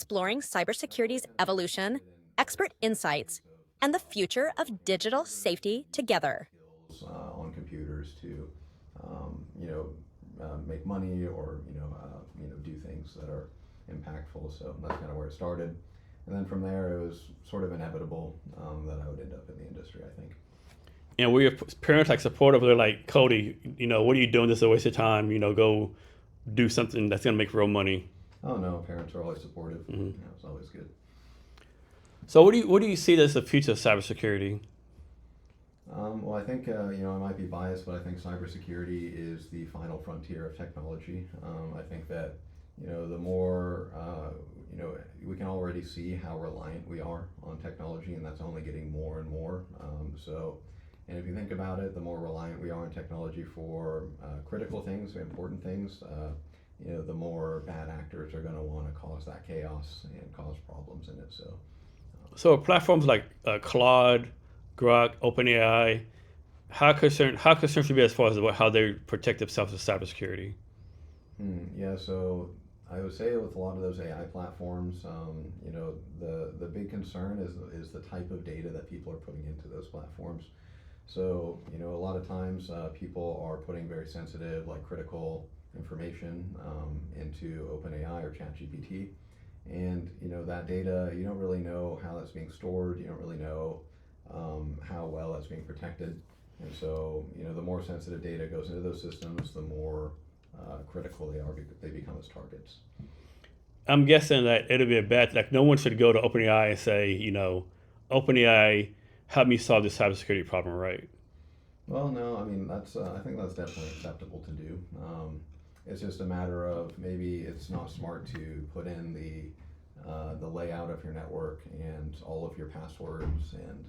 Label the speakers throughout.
Speaker 1: exploring cybersecurity's evolution, expert insights, and the future of digital safety together.
Speaker 2: On computers to, make money or do things that are impactful. So that's kind of where it started, and then from there it was sort of inevitable that I would end up in the industry, I think.
Speaker 3: And were your parents like supportive? They're like, Cody, what are you doing? This is a waste of time. Go do something that's gonna make real money.
Speaker 2: Oh no, parents are always supportive. It's always good.
Speaker 3: So what do you see as the future of cybersecurity?
Speaker 2: Well, I think I might be biased, but I think cybersecurity is the final frontier of technology. I think that the more we can already see how reliant we are on technology, and that's only getting more and more. And if you think about it, the more reliant we are on technology for critical things, important things, the more bad actors are going to want to cause that chaos and cause problems in it.
Speaker 3: So platforms like Claude, Grok, OpenAI, how concerned should we be as far as how they protect themselves with cybersecurity?
Speaker 2: Yeah, so I would say with a lot of those AI platforms, the big concern is the type of data that people are putting into those platforms. So a lot of times people are putting very sensitive, like critical information into OpenAI or ChatGPT, and that data, you don't really know how that's being stored. You don't really know how well that's being protected, and so the more sensitive data goes into those systems, the more critical they become as targets.
Speaker 3: I'm guessing that it'll be a bad, like no one should go to OpenAI and say, OpenAI, help me solve this cybersecurity problem, right?
Speaker 2: Well, no, I mean I think that's definitely acceptable to do. It's just a matter of maybe it's not smart to put in the layout of your network and all of your passwords, and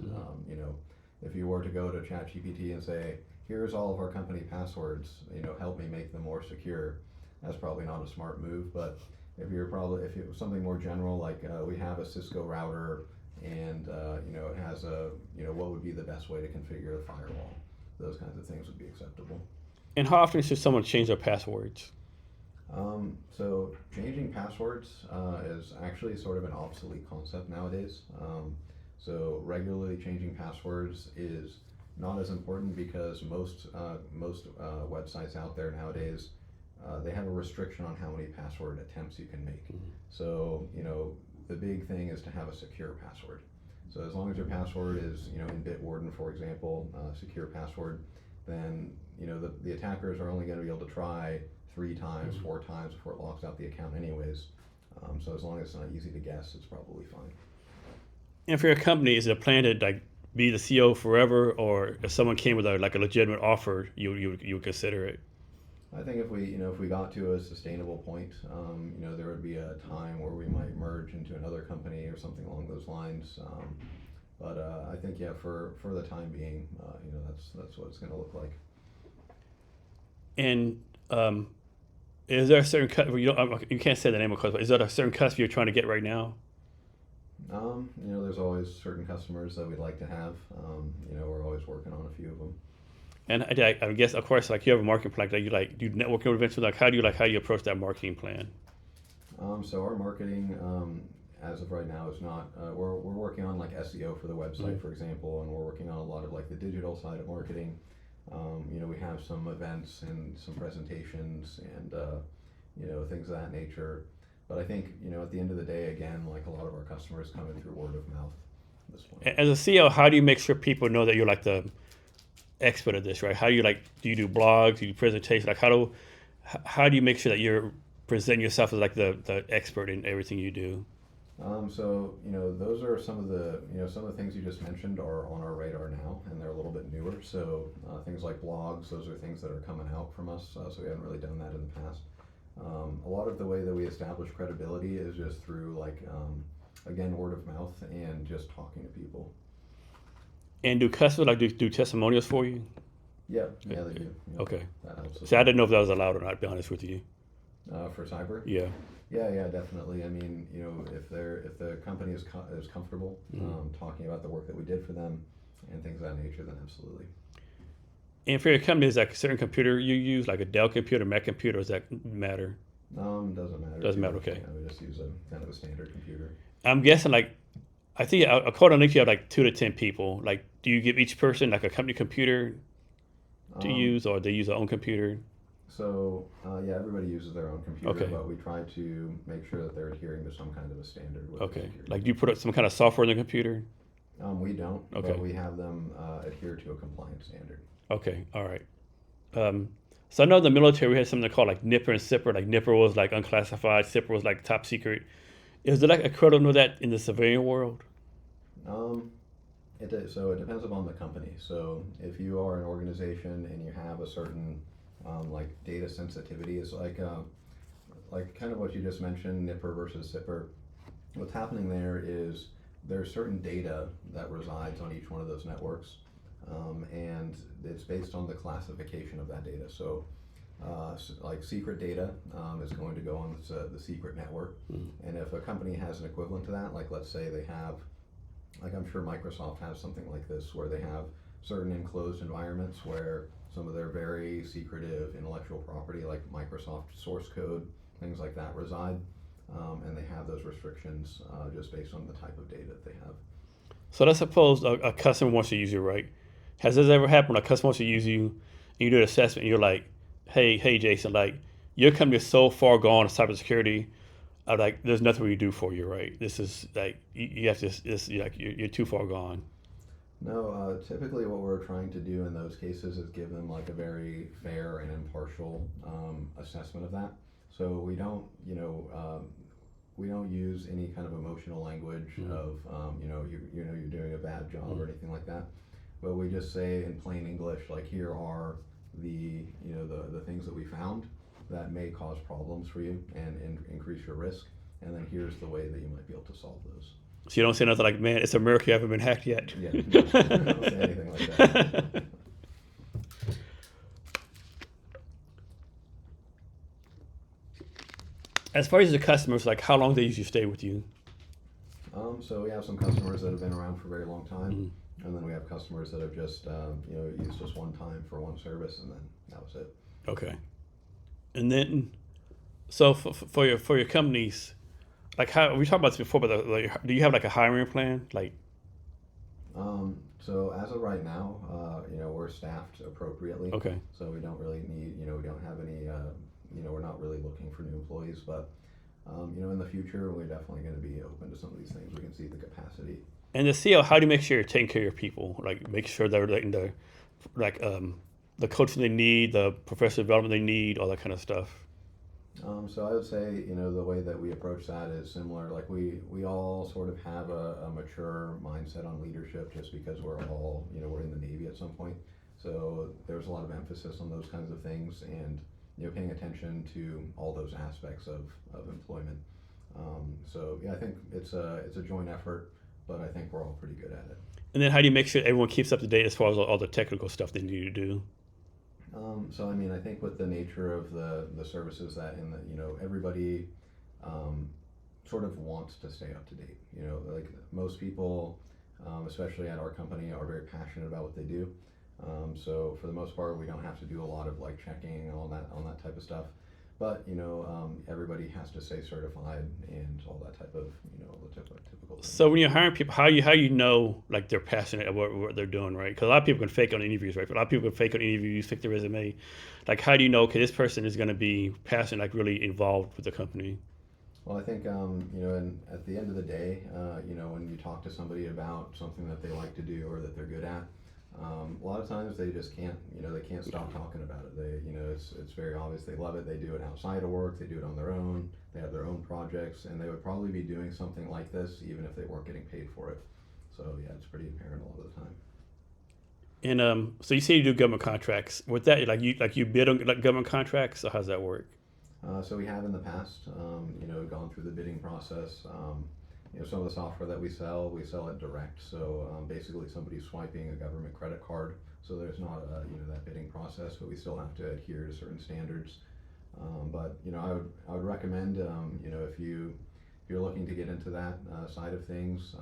Speaker 2: if you were to go to ChatGPT and say, here's all of our company passwords, help me make them more secure, that's probably not a smart move. But if it was something more general, like we have a Cisco router, and it has what would be the best way to configure the firewall, those kinds of things would be acceptable.
Speaker 3: And how often should someone change their passwords?
Speaker 2: So changing passwords is actually sort of an obsolete concept nowadays. So regularly changing passwords is not as important because most websites out there nowadays, they have a restriction on how many password attempts you can make. So the big thing is to have a secure password. So as long as your password is in Bitwarden, for example, secure password, then the attackers are only going to be able to try 3 times, 4 times before it locks out the account anyways. So as long as it's not easy to guess, it's probably fine.
Speaker 3: And for your company, is it a plan to like be the CEO forever, or if someone came with a legitimate offer, you would consider it?
Speaker 2: I think if we got to a sustainable point, there would be a time where we might merge into another company or something along those lines. But I think for the time being, that's what it's going to look like.
Speaker 3: And is there a certain you can't say the name of customer? Is there a certain customer you're trying to get right now?
Speaker 2: There's always certain customers that we'd like to have. We're always working on a few of them.
Speaker 3: And I guess, of course, like you have a marketing plan, like you do networking events. Like how do you approach that marketing plan?
Speaker 2: So our marketing, as of right now, is not. We're working on like SEO for the website, for example, and we're working on a lot of like the digital side of marketing. We have some events and some presentations and things of that nature. But I think at the end of the day, again, like a lot of our customers come in through word of mouth at this point.
Speaker 3: As a CEO, how do you make sure people know that you're like the expert at this, right? How do you do you do blogs, do you do presentations? Like how do you make sure that you're presenting yourself as like the expert in everything you do?
Speaker 2: So those are some of the things you just mentioned are on our radar now, and they're a little bit newer. So things like blogs, those are things that are coming out from us. So we haven't really done that in the past. A lot of the way that we establish credibility is just through again, word of mouth and just talking to people.
Speaker 3: And do customers do testimonials for you?
Speaker 2: Yeah, they do.
Speaker 3: Okay.
Speaker 2: That helps us.
Speaker 3: So I didn't know if that was allowed or not, to be honest with you.
Speaker 2: For cyber?
Speaker 3: Yeah.
Speaker 2: Yeah, definitely. I mean, if the company is comfortable talking about the work that we did for them and things of that nature, then absolutely.
Speaker 3: And for your company, is that a certain computer you use, like a Dell computer, Mac computer, does that matter?
Speaker 2: Doesn't matter.
Speaker 3: Doesn't matter. Okay.
Speaker 2: We just use a kind of a standard computer.
Speaker 3: I'm guessing like, I think according to Link, you have like 2 to 10 people. Like, do you give each person like a company computer to use, or they use their own computer?
Speaker 2: So yeah, everybody uses their own computer,
Speaker 3: Okay.
Speaker 2: but we try to make sure that they're adhering to some kind of a standard with
Speaker 3: Okay.
Speaker 2: security.
Speaker 3: Like, do you put up some kind of software in the computer?
Speaker 2: We don't,
Speaker 3: Okay.
Speaker 2: but we have them adhere to a compliance standard.
Speaker 3: Okay. All right. So I know in the military we had something called like Nipper and Sipper. Like Nipper was like unclassified, Sipper was like top secret. Is there like equivalent of that in the civilian world?
Speaker 2: Um, so it depends upon the company. So if you are an organization and you have a certain like data sensitivity, it's like kind of what you just mentioned, Nipper versus Sipper. What's happening there is there's certain data that resides on each one of those networks, and it's based on the classification of that data. So like secret data is going to go on the secret network, and if a company has an equivalent to that, like let's say they have, like I'm sure Microsoft has something like this, where they have certain enclosed environments where some of their very secretive intellectual property, like Microsoft source code, things like that reside, and they have those restrictions just based on the type of data that they have.
Speaker 3: So let's suppose a customer wants to use you, right? Has this ever happened? A customer wants to use you, and you do an assessment, and you're like, hey, Jason, like your company is so far gone in cybersecurity. I'm like, there's nothing we can do for you, right? This is like you have to. Like you're too far gone.
Speaker 2: No, typically what we're trying to do in those cases is give them like a very fair and impartial assessment of that. So we don't use any kind of emotional language of you're doing a bad job or anything like that. But we just say in plain English, like here are the things that we found that may cause problems for you and increase your risk, and then here's the way that you might be able to solve those.
Speaker 3: So you don't say nothing like, man, it's a miracle you haven't been hacked yet.
Speaker 2: Yeah, no, don't say anything like that.
Speaker 3: As far as the customers, like how long they usually stay with you?
Speaker 2: So we have some customers that have been around for a very long time, and then we have customers that have just used us one time for one service, and then that was it.
Speaker 3: Okay. And then, so for your companies, like how we talked about this before, but do you have like a hiring plan? Like,
Speaker 2: So as of right now, we're staffed appropriately.
Speaker 3: okay,
Speaker 2: So we don't really need, we don't have any, we're not really looking for new employees, but in the future, we're definitely going to be open to some of these things. We can see the capacity.
Speaker 3: and the CEO, how do you make sure you're taking care of your people? Like, make sure they're getting the coaching they need, the professional development they need, all that kind of stuff.
Speaker 2: So I would say, the way that we approach that is similar. Like we all sort of have a mature mindset on leadership just because we're all, we're in the Navy at some point. So there's a lot of emphasis on those kinds of things and, paying attention to all those aspects of employment. So yeah, I think it's a joint effort, but I think we're all pretty good at it.
Speaker 3: And then how do you make sure everyone keeps up to date as far as all the technical stuff they need to do?
Speaker 2: So I mean, I think with the nature of the services that everybody sort of wants to stay up to date. Like most people, especially at our company, are very passionate about what they do. So for the most part, we don't have to do a lot of like checking and all that type of stuff. But everybody has to stay certified and all that type of the typical things.
Speaker 3: So when you're hiring people, how you know like they're passionate about what they're doing, right? Because a lot of people can fake on interviews, right? A lot of people can fake on interviews, fake their resume. Like how do you know? Okay, this person is going to be passionate, like really involved with the company.
Speaker 2: Well, I think and at the end of the day, when you talk to somebody about something that they like to do or that they're good at, a lot of times they just can't, they can't stop talking about it. They, it's very obvious they love it. They do it outside of work. They do it on their own. They have their own projects, and they would probably be doing something like this even if they weren't getting paid for it. So yeah, it's pretty apparent a lot of the time.
Speaker 3: And so you say you do government contracts. With that, like you bid on like government contracts, or how's that work?
Speaker 2: So we have in the past, gone through the bidding process. Some of the software that we sell it direct. So basically, somebody's swiping a government credit card. So there's not that bidding process, but we still have to adhere to certain standards. But I would recommend if you're looking to get into that side of things,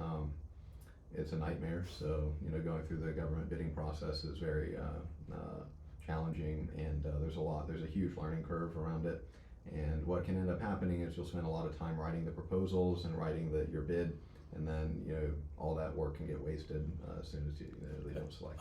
Speaker 2: it's a nightmare. So going through the government bidding process is very challenging, and there's a huge learning curve around it. And what can end up happening is you'll spend a lot of time writing the proposals and writing your bid, and then all that work can get wasted as soon as they don't select.